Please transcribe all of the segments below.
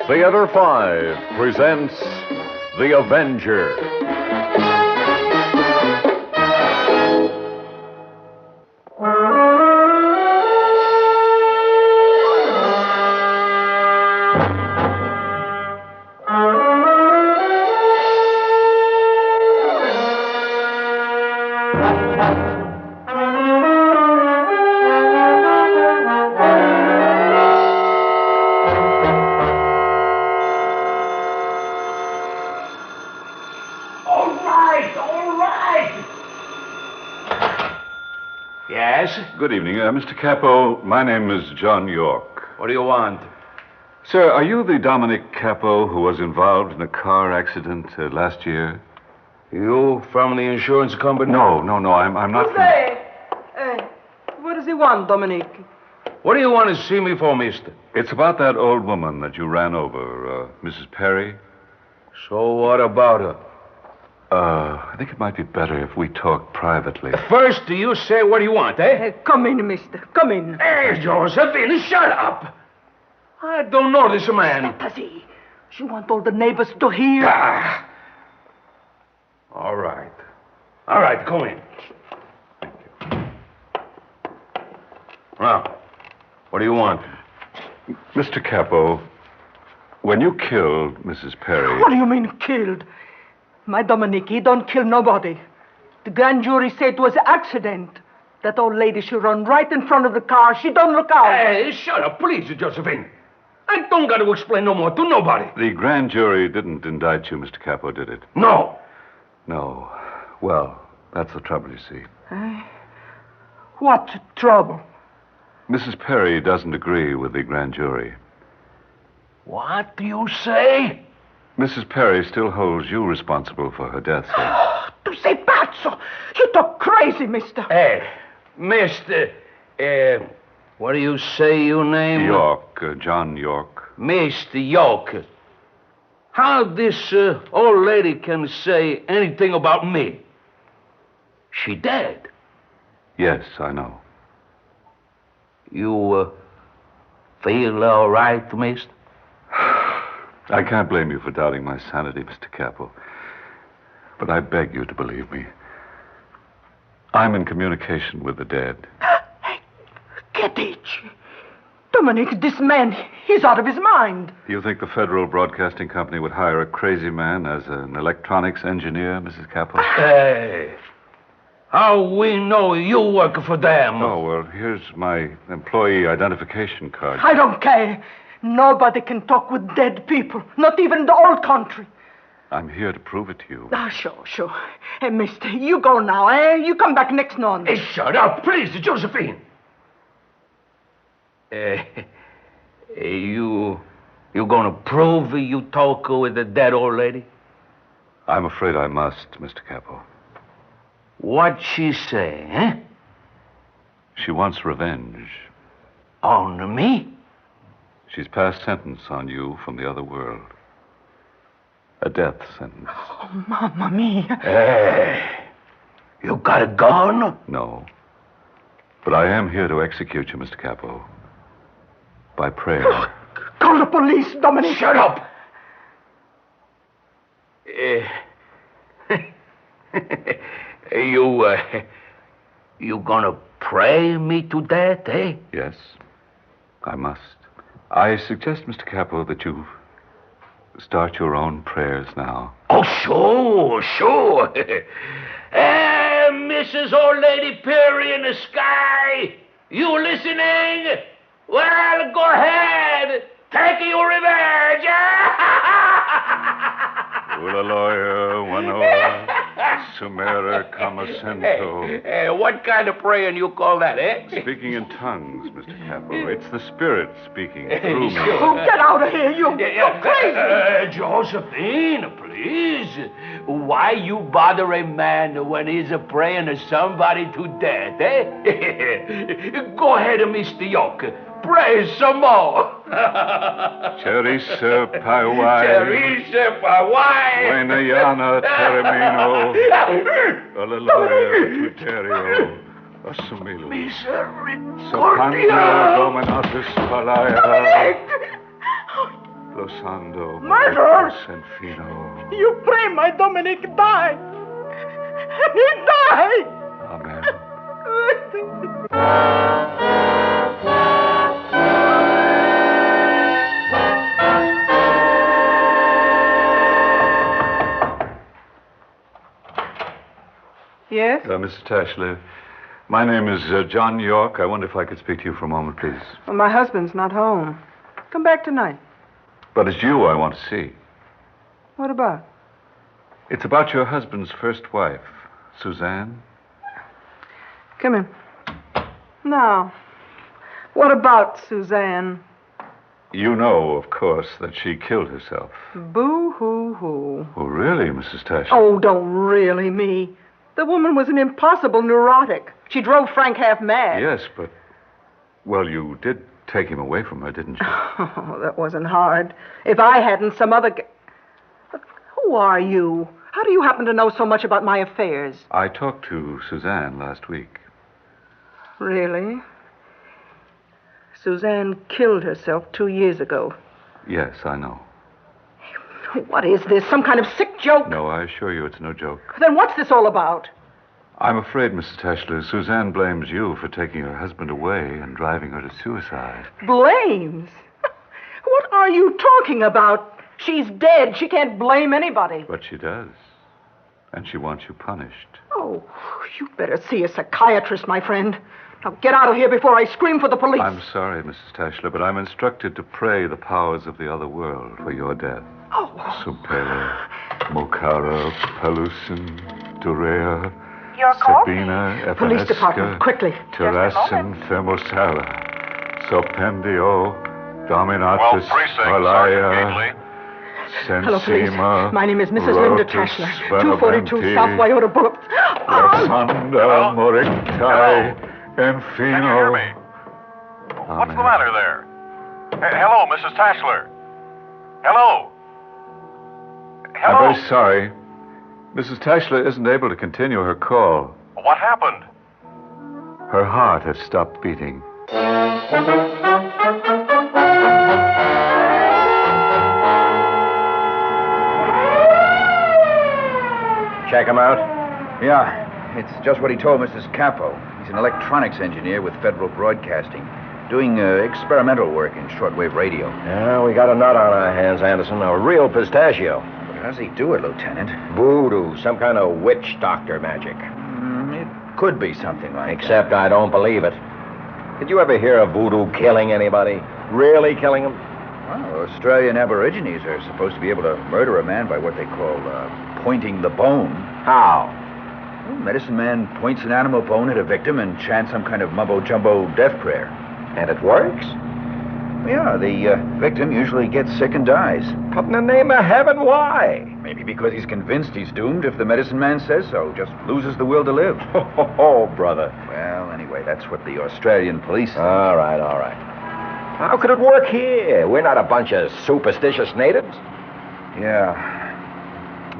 Theater 5 presents The Avenger. Yes? Good evening. Mr. Capo, my name is John York. What do you want? Sir, are you the Dominic Capo who was involved in a car accident last year? You from the insurance company? No, I'm not... Who's there? What does he want, Dominic? What do you want to see me for, mister? It's about that old woman that you ran over, Mrs. Perry. So what about her? I think it might be better if we talk privately. First, do you say what you want, eh? Come in, mister. Come in. Hey, Josephine, shut up. I don't know this man. Fantasy. You want all the neighbors to hear? Ah. All right. All right, come in. Thank you. Now, what do you want? Mr. Capo, when you killed Mrs. Perry... What do you mean, killed? My Dominic, he don't kill nobody. The grand jury said it was an accident. That old lady, she run right in front of the car. She don't look out. Hey, shut up, please, Josephine. I don't got to explain no more to nobody. The grand jury didn't indict you, Mr. Capo, did it? No. No. Well, that's the trouble, you see. What trouble? Mrs. Perry doesn't agree with the grand jury. What do you say? Mrs. Perry still holds you responsible for her death, sir. Tu sei pazzo! You talk crazy, mister. Hey, mister, what do you say your name? York, John York. Mr. York. How this old lady can say anything about me? She dead. Yes, I know. You feel all right, mister? I can't blame you for doubting my sanity, Mr. Capo. But I beg you to believe me. I'm in communication with the dead. Hey, get it. Dominic, this man, he's out of his mind. Do you think the Federal Broadcasting Company would hire a crazy man as an electronics engineer, Mrs. Capo? Hey, how we know you work for them? Oh, well, here's my employee identification card. I don't care. Nobody can talk with dead people, not even the old country. I'm here to prove it to you. Sure. Hey, mister, you go now, eh? You come back next month. Hey, shut up, please, Josephine. You gonna prove you talk with the dead old lady? I'm afraid I must, Mr. Capo. What she say, eh? She wants revenge. On me? She's passed sentence on you from the other world. A death sentence. Oh, Mamma mia. Hey, you got a gun? No. But I am here to execute you, Mr. Capo. By prayer. Call the police, Dominic. Shut up. You gonna pray me to death, eh? Yes, I must. I suggest, Mr. Capo, that you start your own prayers now. Oh, sure. Mrs. Old Lady Perry in the sky, you listening? Well, go ahead. Take your revenge. Ulaloya, wanoa, sumera kamasento. What kind of praying you call that, eh? Speaking in tongues, Mr. Capo. It's the Spirit speaking through me. Sure. Oh, get out of here, you're crazy. Josephine, please. Why you bother a man when he's praying to somebody to death, eh? Go ahead, Mr. York. Pray some more. Cherisa Pawai. Wenayana Termino. Hallelujah, Tuterio. Assumilo. Misericordia! Sopando dominatus palaya. Dominic! Losando. Murder! Senfino. You pray my Dominic die. And he died. Amen. Yes? Mrs. Tashler, my name is John York. I wonder if I could speak to you for a moment, please. Well, my husband's not home. Come back tonight. But it's you I want to see. What about? It's about your husband's first wife, Suzanne. Come in. Now, what about Suzanne? You know, of course, that she killed herself. Boo-hoo-hoo. Oh, really, Mrs. Tashler? Oh, don't really me. The woman was an impossible neurotic. She drove Frank half mad. Yes, but... Well, you did take him away from her, didn't you? Oh, that wasn't hard. If I hadn't, some other... Look, who are you? How do you happen to know so much about my affairs? I talked to Suzanne last week. Really? Suzanne killed herself 2 years ago. Yes, I know. What is this? Some kind of sick joke? No, I assure you it's no joke. Then what's this all about? I'm afraid, Mrs. Tashler, Suzanne blames you for taking her husband away and driving her to suicide. Blames? What are you talking about? She's dead. She can't blame anybody. But she does. And she wants you punished. Oh, you better see a psychiatrist, my friend. Now get out of here before I scream for the police. I'm sorry, Mrs. Tashler, but I'm instructed to pray the powers of the other world for your death. Oh. Supera, Mocara, Pelusin, Durea, Your call, Sabina, Police department, quickly. Terrasin, Thermosala, Sopendio, Dominatus, 12th Precinct, Palaya, Hello, police. Sensima, My name is Mrs. Linda Rotus, Tashler, Beneventi, 242 South Wyoto Boulevard. Rosanda, Morictai, Enfino. What's the matter there? Hello, Mrs. Tashler. Hello. I'm very sorry. Mrs. Tashler isn't able to continue her call. What happened? Her heart has stopped beating. Check him out? Yeah, it's just what he told Mrs. Capo. He's an electronics engineer with Federal Broadcasting, doing experimental work in shortwave radio. Yeah, we got a nut on our hands, Anderson. A real pistachio. But how does he do it, Lieutenant? Voodoo. Some kind of witch doctor magic. It could be something like Except I don't believe it. Did you ever hear of voodoo killing anybody? Really killing them? Well, Australian Aborigines are supposed to be able to murder a man by what they call pointing the bone. How? Well, medicine man points an animal bone at a victim and chants some kind of mumbo-jumbo death prayer. And it works? Yeah, the victim usually gets sick and dies. But in the name of heaven, why? Maybe because he's convinced he's doomed if the medicine man says so. Just loses the will to live. Oh, brother. Well, anyway, that's what the Australian police... All right, all right. How could it work here? We're not a bunch of superstitious natives. Yeah.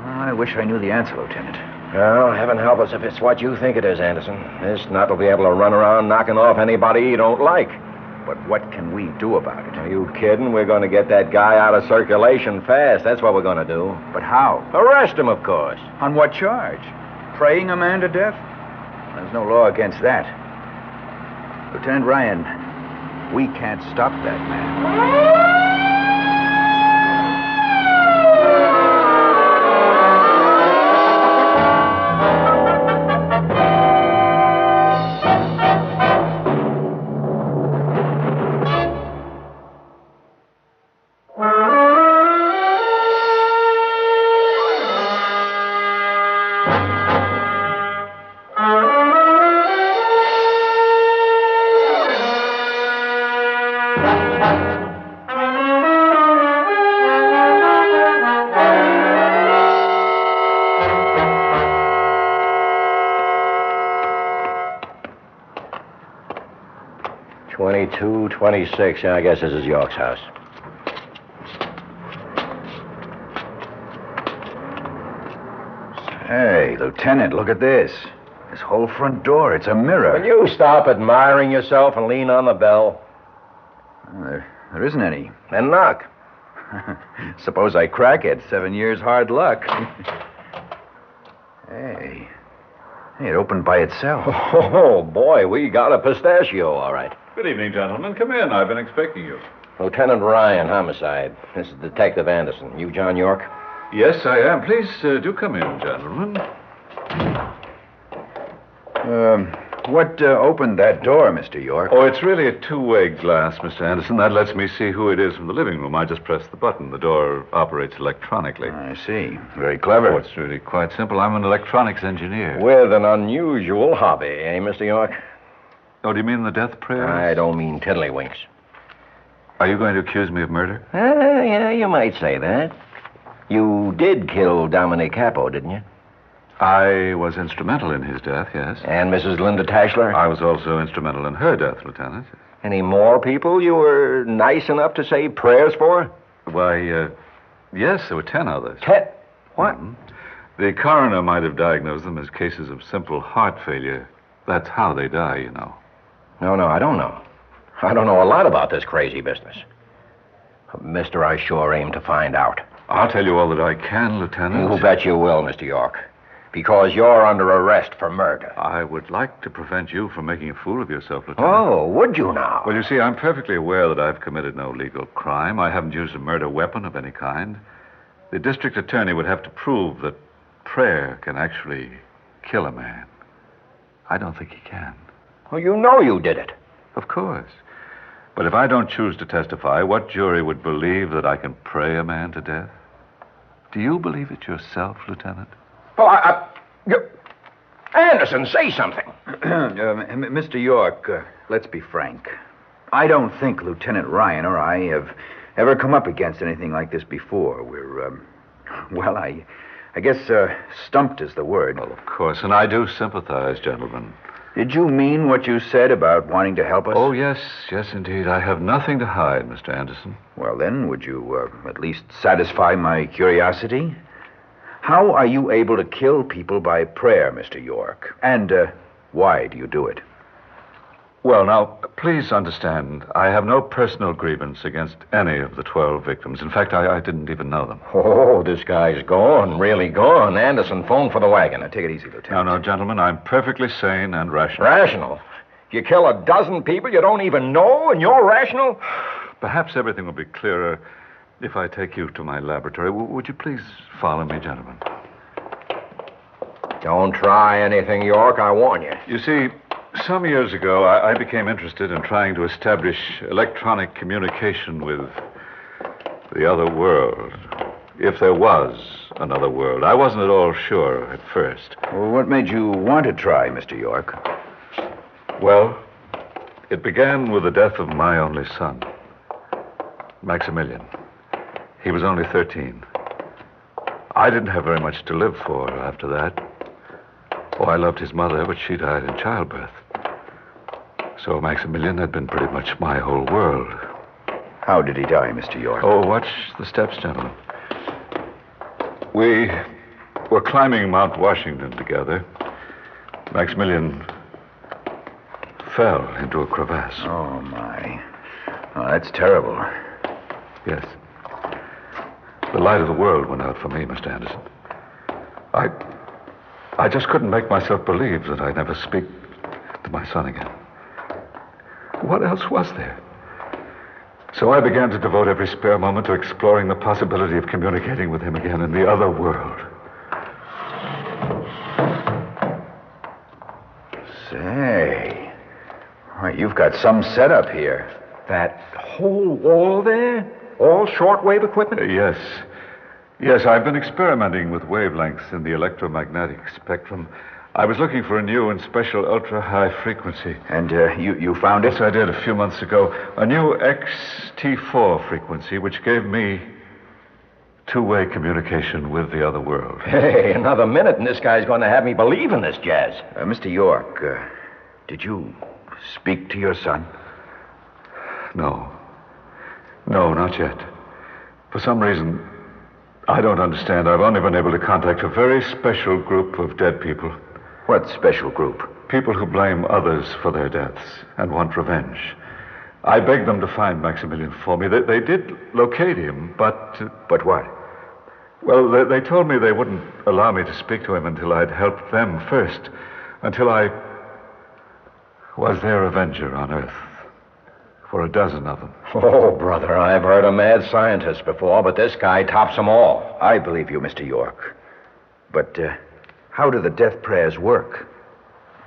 I wish I knew the answer, Lieutenant. Well, heaven help us if it's what you think it is, Anderson. This nut will be able to run around knocking off anybody you don't like. But what can we do about it? Are you kidding? We're going to get that guy out of circulation fast. That's what we're going to do. But how? Arrest him, of course. On what charge? Praying a man to death? There's no law against that. Lieutenant Ryan, we can't stop that man. .22, 26. Yeah, I guess this is York's house. Hey, Lieutenant, look at this. A This whole front door, it's a mirror. Will you stop admiring yourself and lean on the bell? There isn't any. Then knock. Suppose I crack it. 7 years hard luck. Hey, it opened by itself. Oh, boy, we got a pistachio, all right. Good evening, gentlemen. Come in. I've been expecting you. Lieutenant Ryan, homicide. This is Detective Anderson. You John York? Yes, I am. Please do come in, gentlemen. What opened that door, Mr. York? Oh, it's really a two-way glass, Mr. Anderson. That lets me see who it is from the living room. I just press the button. The door operates electronically. I see. Very clever. Oh, it's really quite simple. I'm an electronics engineer. With an unusual hobby, eh, Mr. York? Oh, do you mean the death prayers? I don't mean tiddlywinks. Are you going to accuse me of murder? Yeah, you might say that. You did kill Dominic Capo, didn't you? I was instrumental in his death, yes. And Mrs. Linda Tashler? I was also instrumental in her death, Lieutenant. Any more people you were nice enough to say prayers for? Why, yes, there were 10 others. 10? What? The coroner might have diagnosed them as cases of simple heart failure. That's how they die, you know. No, I don't know. I don't know a lot about this crazy business. Mister, I sure aim to find out. I'll tell you all that I can, Lieutenant. You bet you will, Mr. York. Because you're under arrest for murder. I would like to prevent you from making a fool of yourself, Lieutenant. Oh, would you now? Well, you see, I'm perfectly aware that I've committed no legal crime. I haven't used a murder weapon of any kind. The district attorney would have to prove that prayer can actually kill a man. I don't think he can. Well, you know you did it. Of course. But if I don't choose to testify, what jury would believe that I can pray a man to death? Do you believe it yourself, Lieutenant? Well, Anderson, say something. Mr. York, let's be frank. I don't think Lieutenant Ryan or I have ever come up against anything like this before. We're, I guess stumped is the word. Well, of course, and I do sympathize, gentlemen. Did you mean what you said about wanting to help us? Oh, yes, indeed. I have nothing to hide, Mr. Anderson. Well, then, would you at least satisfy my curiosity? How are you able to kill people by prayer, Mr. York? And why do you do it? Well, now, please understand, I have no personal grievance against any of the 12 victims. In fact, I didn't even know them. Oh, this guy's gone, really gone. Anderson, phone for the wagon. Now, take it easy, Lieutenant. No, gentlemen, I'm perfectly sane and rational. Rational? You kill a dozen people you don't even know, and you're rational? Perhaps everything will be clearer if I take you to my laboratory. Would you please follow me, gentlemen? Don't try anything, York, I warn you. You see, some years ago, I became interested in trying to establish electronic communication with the other world. If there was another world. I wasn't at all sure at first. Well, what made you want to try, Mr. York? Well, it began with the death of my only son, Maximilian. He was only 13. I didn't have very much to live for after that. Oh, I loved his mother, but she died in childbirth. So Maximilian had been pretty much my whole world. How did he die, Mr. York? Oh, watch the steps, gentlemen. We were climbing Mount Washington together. Maximilian fell into a crevasse. Oh, my. Oh, that's terrible. Yes. The light of the world went out for me, Mr. Anderson. I just couldn't make myself believe that I'd never speak to my son again. What else was there? So I began to devote every spare moment to exploring the possibility of communicating with him again in the other world. Say, why, you've got some setup here. That whole wall there? All shortwave equipment? Yes. Yes, I've been experimenting with wavelengths in the electromagnetic spectrum. I was looking for a new and special ultra-high frequency. And you found it? Yes, I did a few months ago. A new XT4 frequency, which gave me two-way communication with the other world. Hey, another minute and this guy's going to have me believe in this jazz. Mr. York, did you speak to your son? No. No, not yet. For some reason, I don't understand. I've only been able to contact a very special group of dead people. What special group? People who blame others for their deaths and want revenge. I begged them to find Maximilian for me. They did locate him, but... But what? Well, they told me they wouldn't allow me to speak to him until I'd helped them first. Until I was their Avenger on Earth. For a dozen of them. Oh, brother, I've heard of mad scientists before, but this guy tops them all. I believe you, Mr. York. But how do the death prayers work?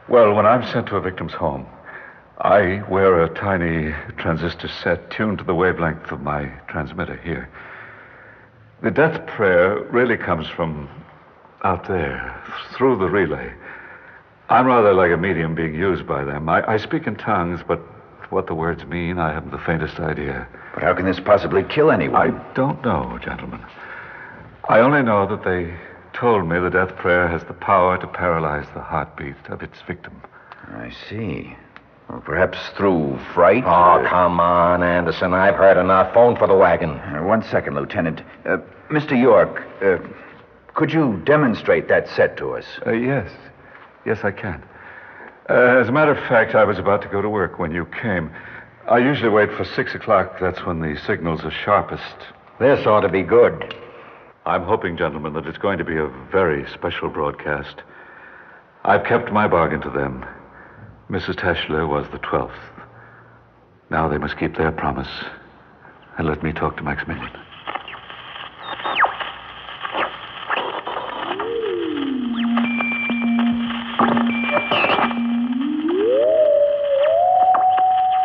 Well, when I'm sent to a victim's home, I wear a tiny transistor set tuned to the wavelength of my transmitter here. The death prayer really comes from out there, through the relay. I'm rather like a medium being used by them. I speak in tongues, but what the words mean, I haven't the faintest idea. But how can this possibly kill anyone? I don't know, gentlemen. I only know that they told me the death prayer has the power to paralyze the heartbeat of its victim. I see. Well, perhaps through fright? Oh, come on, Anderson. I've heard enough. Phone for the wagon. 1 second, Lieutenant. Mr. York, could you demonstrate that set to us? Yes. Yes, I can. As a matter of fact, I was about to go to work when you came. I usually wait for 6 o'clock. That's when the signals are sharpest. This ought to be good. I'm hoping, gentlemen, that it's going to be a very special broadcast. I've kept my bargain to them. Mrs. Tashler was the 12th. Now they must keep their promise and let me talk to Maximilian.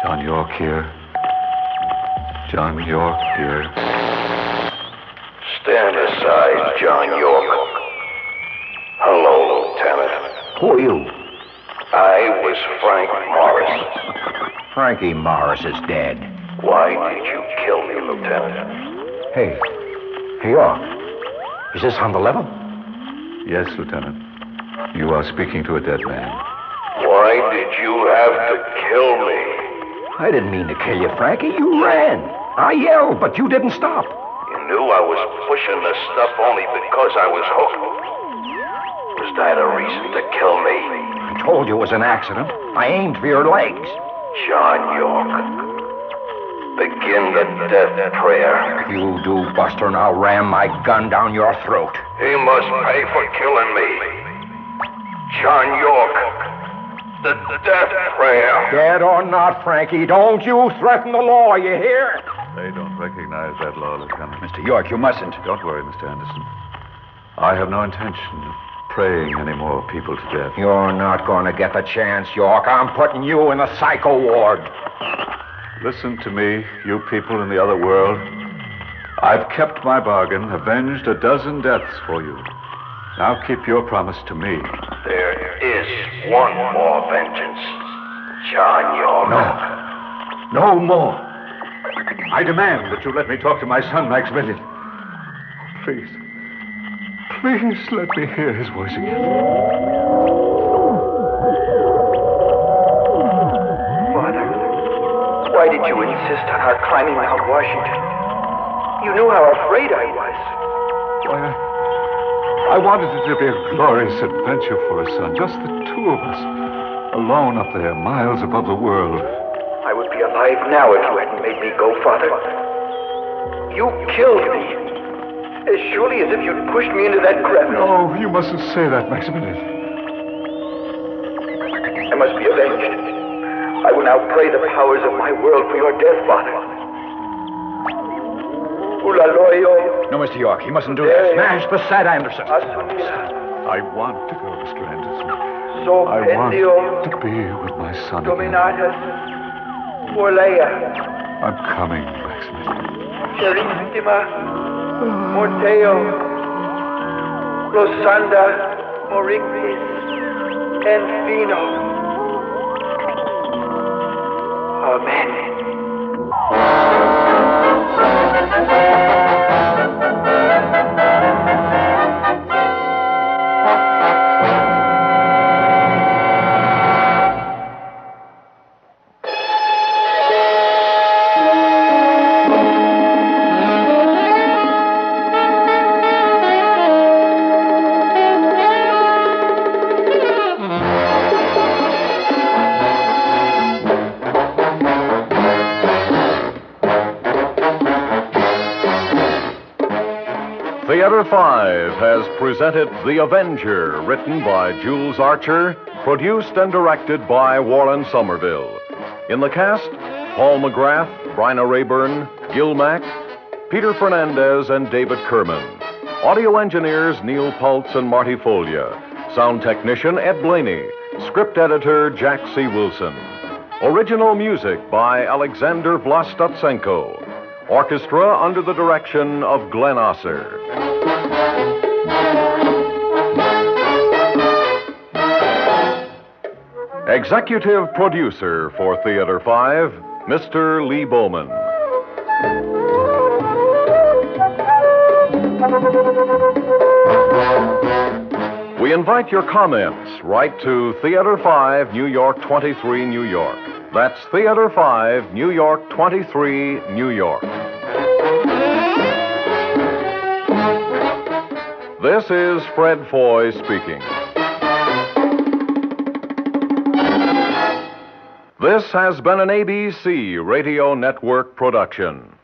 John York here. John York here. Stand aside, John York. Hello, Lieutenant. Who are you? I was Frank Morris. Frankie Morris is dead. Why did you kill me, Lieutenant? Hey, York. Is this on the level? Yes, Lieutenant. You are speaking to a dead man. Why did you have to kill me? I didn't mean to kill you, Frankie. You ran. I yelled, but you didn't stop. You knew I was pushing the stuff only because I was hooked. Was that a reason to kill me? I told you it was an accident. I aimed for your legs. John York, begin the death prayer. If you do, Buster, and I'll ram my gun down your throat. He must pay for killing me. John York, the death prayer. Dead or not, Frankie, don't you threaten the law, you hear? They don't recognize that law, Lieutenant. Mr. York, you mustn't. Don't worry, Mr. Anderson. I have no intention of praying any more people to death. You're not going to get the chance, York. I'm putting you in the psycho ward. Listen to me, you people in the other world. I've kept my bargain, avenged a dozen deaths for you. Now keep your promise to me. There is one more vengeance, John York. No more. I demand that you let me talk to my son, Maximilian. Please let me hear his voice again. Father, why did you insist on our climbing Mount Washington? You knew how afraid I was. Why, I wanted it to be a glorious adventure for us, son. Just the two of us. Alone up there, miles above the world. I would be alive now if you hadn't made me go, Father. You killed me. As surely as if you'd pushed me into that crevice. No, you mustn't say that, Maximilian. I must be avenged. I will now pray the powers of my world for your death, Father. Ulaloyo. No, Mr. York, you mustn't do that. Smash the set, Anderson. I want to go, Mr. Anderson. So I want pendio to be with my son again. dominatus Orlea. I'm coming, Maximilian. Cherissima Morteo Rosanda Morictis and Vino. Amen. Theater 5 has presented The Avenger, written by Jules Archer, produced and directed by Warren Somerville. In the cast, Paul McGrath, Bryna Rayburn, Gil Mack, Peter Fernandez, and David Kerman. Audio engineers Neil Pultz and Marty Folia. Sound technician Ed Blaney. Script editor Jack C. Wilson. Original music by Alexander Vlastotsenko. Orchestra under the direction of Glenn Osser. Executive producer for Theater 5, Mr. Lee Bowman. We invite your comments. Write to Theater 5, New York 23, New York. That's Theater 5, New York 23, New York. This is Fred Foy speaking. This has been an ABC Radio Network production.